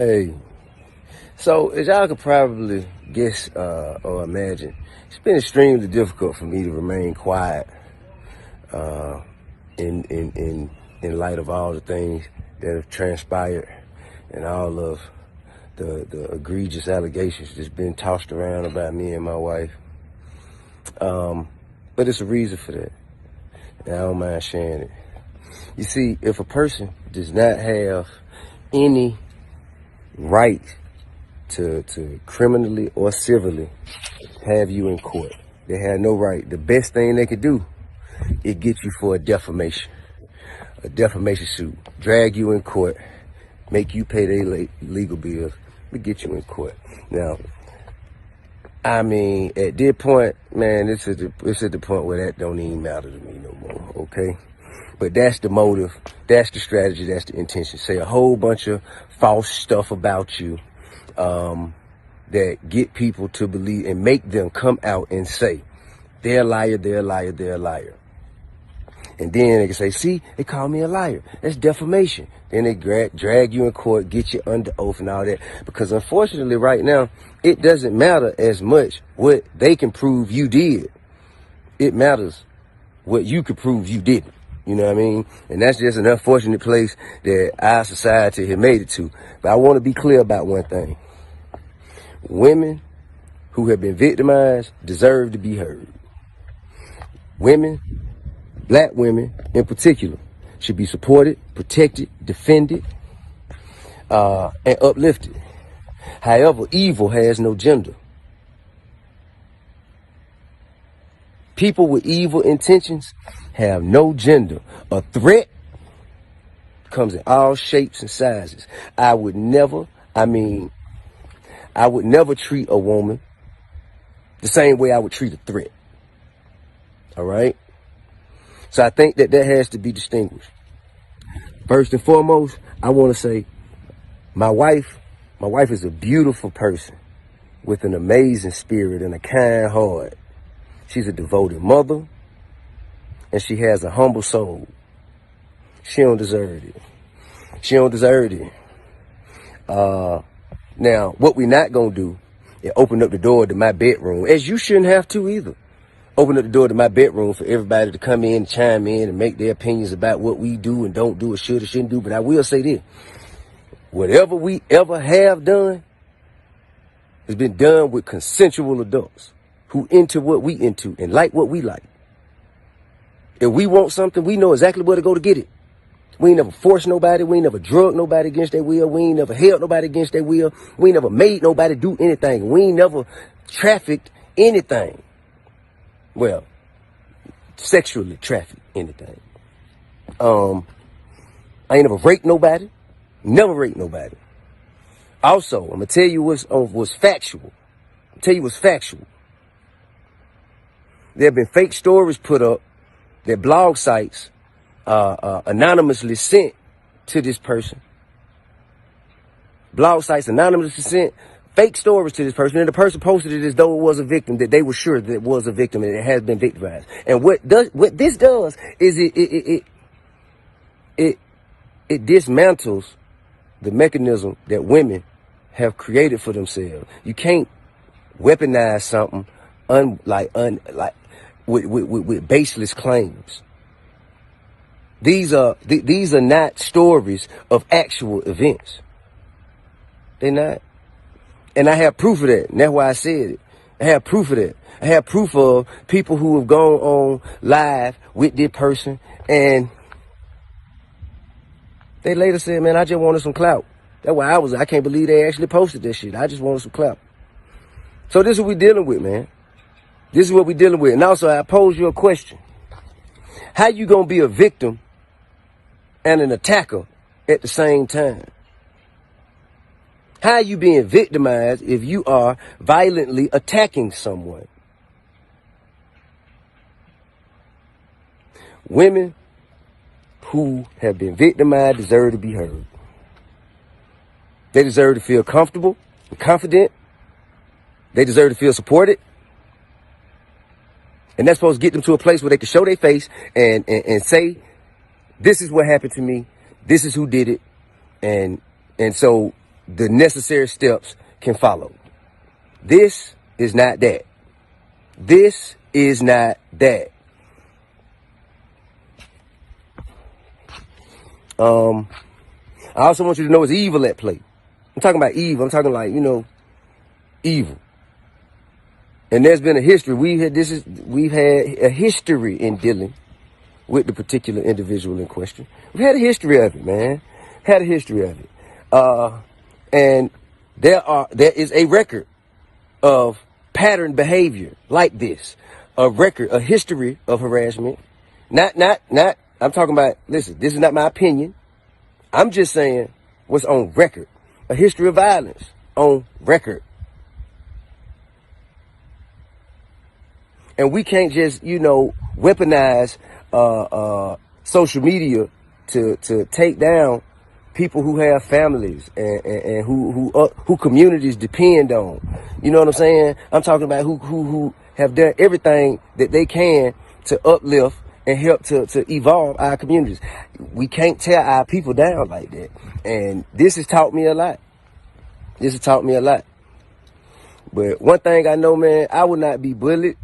Hey, so as y'all could probably guess or imagine, it's been extremely difficult for me to remain quiet uh, in light of all the things that have transpired and all of the egregious allegations that's been tossed around about me and my wife. But it's a reason for that, and I don't mind sharing it. You see, if a person does not have any right to criminally or civilly have you in court, they have no right. The best thing they could do is get you for a defamation suit, drag you in court, make you pay their legal bills, to get you in court. Now, I mean, at this point, man, it's at the point where that don't even matter to me no more, okay? But that's the motive, that's the strategy, that's the intention. Say a whole bunch of false stuff about you that get people to believe and make them come out and say, they're a liar, they're a liar, they're a liar. And then they can say, see, they call me a liar. That's defamation. Then they drag you in court, get you under oath and all that. Because unfortunately right now, it doesn't matter as much what they can prove you did. It matters what you can prove you didn't. You know what I mean? And that's just an unfortunate place that our society has made it to. But I want to be clear about one thing. Women who have been victimized deserve to be heard. Women, black women in particular, should be supported, protected, defended, and uplifted. However, evil has no gender. People with evil intentions have no gender. A threat comes in all shapes and sizes. I would never treat a woman the same way I would treat a threat. All right? So I think that has to be distinguished. First and foremost, I want to say my wife is a beautiful person with an amazing spirit and a kind heart. She's a devoted mother, and she has a humble soul. She don't deserve it. She don't deserve it. Now, what we're not going to do is open up the door to my bedroom, as you shouldn't have to either. Open up the door to my bedroom for everybody to come in and chime in and make their opinions about what we do and don't do or should or shouldn't do. But I will say this. Whatever we ever have done has been done with consensual adults who into what we into and like what we like. If we want something, we know exactly where to go to get it. We ain't never forced nobody. We ain't never drugged nobody against their will. We ain't never held nobody against their will. We ain't never made nobody do anything. We ain't never trafficked anything. Well, sexually trafficked anything. I ain't never raped nobody. Never raped nobody. Also, I'm gonna tell you what's factual. There have been fake stories put up that blog sites anonymously sent to this person. Blog sites anonymously sent fake stories to this person, and the person posted it as though it was a victim, that they were sure that it was a victim and it has been victimized. And what this does is it dismantles the mechanism that women have created for themselves. You can't weaponize something with baseless claims. These are not stories of actual events. They're not. And I have proof of that. And that's why I said it. I have proof of that. I have proof of people who have gone on live with this person and they later said, man, I just wanted some clout. That's why I can't believe they actually posted this shit. I just wanted some clout. So this is what we're dealing with, man. This is what we're dealing with. And also, I pose you a question. How you gonna be a victim and an attacker at the same time? How are you being victimized if you are violently attacking someone? Women who have been victimized deserve to be heard. They deserve to feel comfortable and confident. They deserve to feel supported. And that's supposed to get them to a place where they can show their face and say, this is what happened to me. This is who did it. And so the necessary steps can follow. This is not that. This is not that. I also want you to know it's evil at play. I'm talking about evil. I'm talking like, evil. And there's been a history. We've had a history in dealing with the particular individual in question. We've had a history of it, man. Had a history of it. And there is a record of pattern behavior like this. A history of harassment. I'm talking about, listen, this is not my opinion. I'm just saying what's on record. A history of violence on record. And we can't just, weaponize social media to take down people who have families and who communities depend on. You know what I'm saying? I'm talking about who have done everything that they can to uplift and help to evolve our communities. We can't tear our people down like that. And this has taught me a lot. But one thing I know, man, I will not be bullied.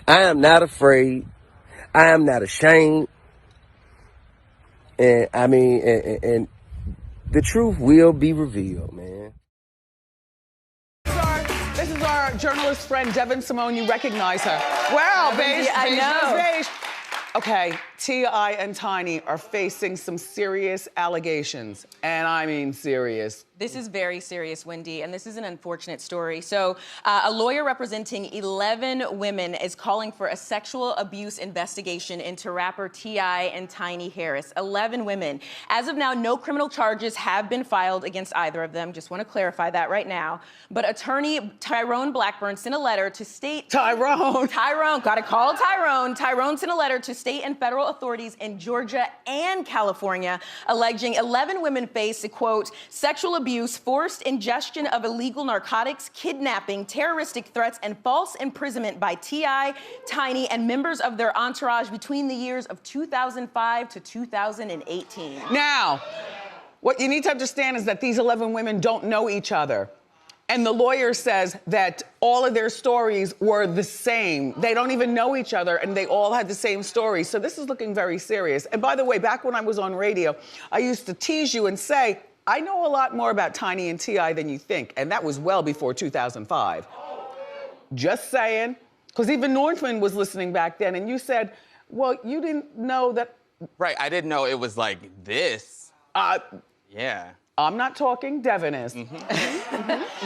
I am not afraid. I am not ashamed. And and the truth will be revealed, man. This is our journalist friend, Devin Simone. You recognize her. Wow, beige, I know. beige. Okay, T.I. and Tiny are facing some serious allegations. And I mean serious. This is very serious, Wendy, and this is an unfortunate story. So a lawyer representing 11 women is calling for a sexual abuse investigation into rapper T.I. and Tiny Harris. 11 women. As of now, no criminal charges have been filed against either of them. Just want to clarify that right now. But attorney Tyrone Blackburn sent a letter to state... Tyrone, gotta call Tyrone. Tyrone sent a letter to state and federal authorities in Georgia and California alleging 11 women face, quote, sexual abuse, forced ingestion of illegal narcotics, kidnapping, terroristic threats, and false imprisonment by T.I., Tiny, and members of their entourage between the years of 2005 to 2018. Now, what you need to understand is that these 11 women don't know each other. And the lawyer says that all of their stories were the same. They don't even know each other, and they all had the same story. So this is looking very serious. And by the way, back when I was on radio, I used to tease you and say, I know a lot more about Tiny and T.I. than you think. And that was well before 2005. Just saying. Because even Northman was listening back then, and you said, well, you didn't know that. Right, I didn't know it was like this. Yeah. I'm not talking, Devin is.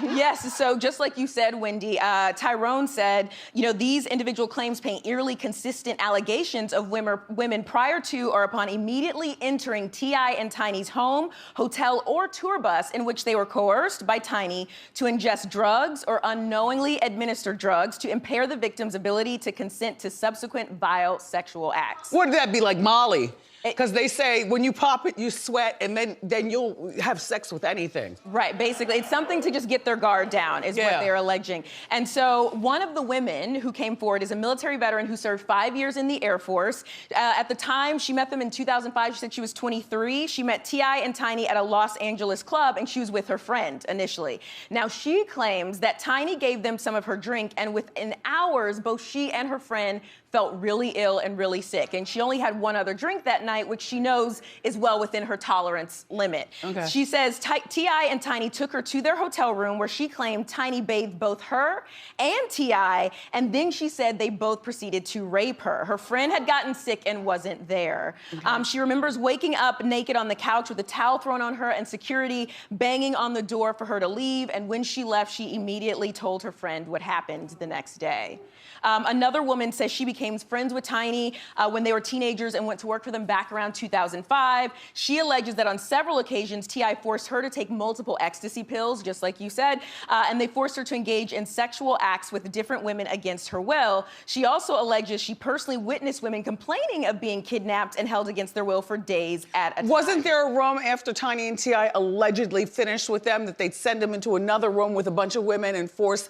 Yes, so just like you said, Wendy, Tyrone said, these individual claims paint eerily consistent allegations of women prior to or upon immediately entering T.I. and Tiny's home, hotel, or tour bus in which they were coerced by Tiny to ingest drugs or unknowingly administer drugs to impair the victim's ability to consent to subsequent vile sexual acts. Would that be like Molly? Because they say when you pop it, you sweat, and then you'll have sex with anything. Right, basically. It's something to just get their guard down, is what they're alleging. And so one of the women who came forward is a military veteran who served 5 years in the Air Force. At the time, she met them in 2005. She said she was 23. She met T.I. and Tiny at a Los Angeles club, and she was with her friend initially. Now, she claims that Tiny gave them some of her drink, and within hours, both she and her friend felt really ill and really sick. And she only had one other drink that night, which she knows is well within her tolerance limit. Okay. She says T.I. and Tiny took her to their hotel room where she claimed Tiny bathed both her and T.I., and then she said they both proceeded to rape her. Her friend had gotten sick and wasn't there. Okay. She remembers waking up naked on the couch with a towel thrown on her and security banging on the door for her to leave. And when she left, she immediately told her friend what happened the next day. Another woman says she became friends with Tiny when they were teenagers and went to work for them back around 2005. She alleges that on several occasions, T.I. forced her to take multiple ecstasy pills, just like you said, and they forced her to engage in sexual acts with different women against her will. She also alleges she personally witnessed women complaining of being kidnapped and held against their will for days at a time. Wasn't there a room after Tiny and T.I. allegedly finished with them that they'd send them into another room with a bunch of women and force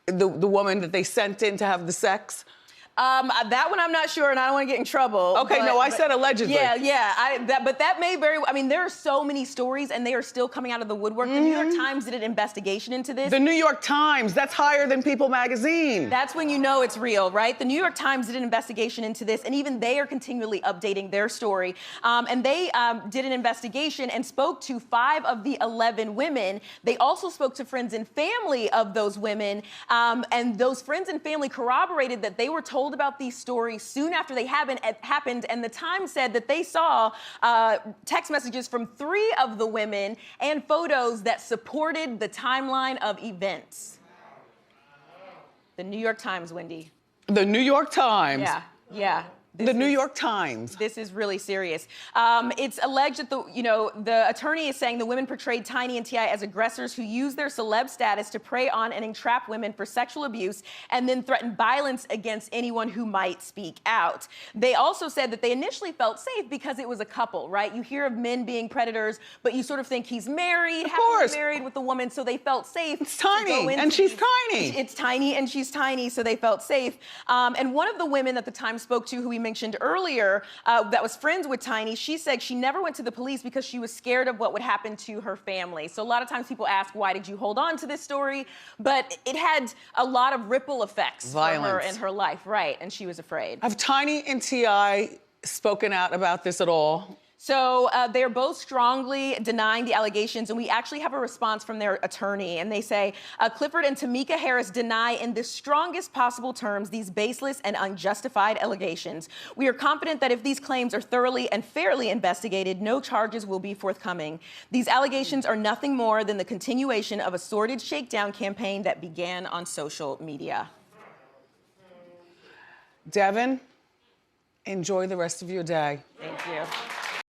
the woman that they sent in to have the sex? That one I'm not sure, and I don't want to get in trouble. Okay, no, I said allegedly. Yeah. But that may very. I mean, there are so many stories, and they are still coming out of the woodwork. The New York Times did an investigation into this. The New York Times, that's higher than People magazine. That's when you know it's real, right? The New York Times did an investigation into this, and even they are continually updating their story. And they did an investigation and spoke to 5 of the 11 women. They also spoke to friends and family of those women, and those friends and family corroborated that they were told about these stories soon after they happened, and the Times said that they saw text messages from 3 of the women and photos that supported the timeline of events. The New York Times, Wendy. The New York Times. Yeah. The New York Times. This is really serious. It's alleged that the attorney is saying the women portrayed Tiny and T.I. as aggressors who used their celeb status to prey on and entrap women for sexual abuse and then threatened violence against anyone who might speak out. They also said that they initially felt safe because it was a couple, right? You hear of men being predators, but you sort of think he's married, happily married with a woman, so they felt safe. It's Tiny, and she's tiny. It's Tiny, and she's tiny, so they felt safe. And one of the women that the Times spoke to, who we mentioned earlier, that was friends with Tiny, she said she never went to the police because she was scared of what would happen to her family. So a lot of times people ask, why did you hold on to this story? But it had a lot of ripple effects for her in her life, right? And she was afraid. Have Tiny and T.I. spoken out about this at all? So they're both strongly denying the allegations, and we actually have a response from their attorney, and they say, Clifford and Tamika Harris deny in the strongest possible terms these baseless and unjustified allegations. We are confident that if these claims are thoroughly and fairly investigated, no charges will be forthcoming. These allegations are nothing more than the continuation of a sordid shakedown campaign that began on social media. Devin, enjoy the rest of your day. Thank you.